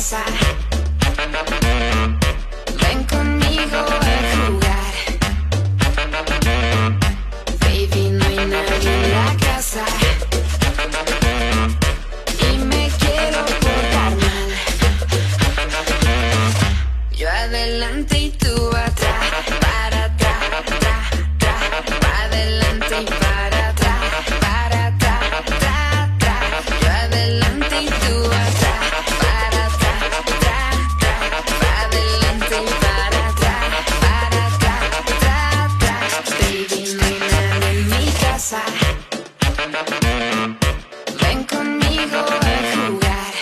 casa. Ven conmigo a jugar. Baby, no hay nadie en la casa y me quiero portar mal. Yo adelante y tú atrás, para atrás, para adelante y para atrás, para atrás, yo adelante y tú atrás, para atrás, para adelante y para atrás, baby, no hay nadie en mi casa. Ven conmigo a jugar.